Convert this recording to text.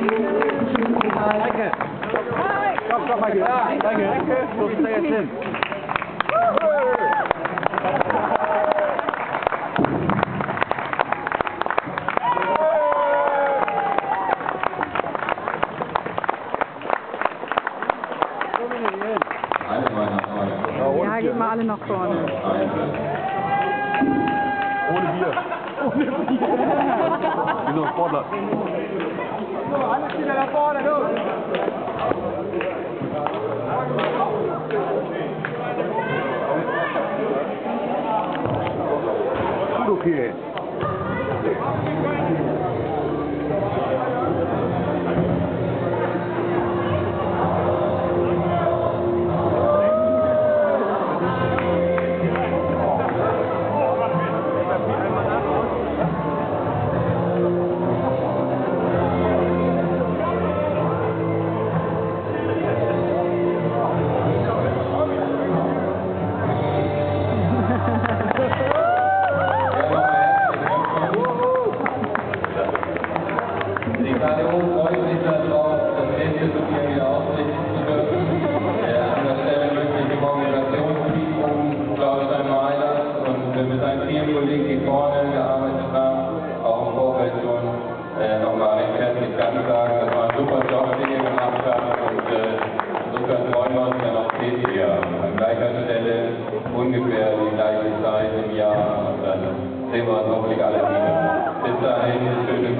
Danke. Komm mal hier. Danke. So ist er jetzt hin. Ja, gehen wir alle nach vorne. Ohne Bier. Ohne Bier. Wie so ein Sportler. So, alle Spieler nach vorne, los! Gut, okay. Ungefähr die gleiche Zeit im Jahr und dann sehen wir uns hoffentlich alle wieder. Bis dahin, schöne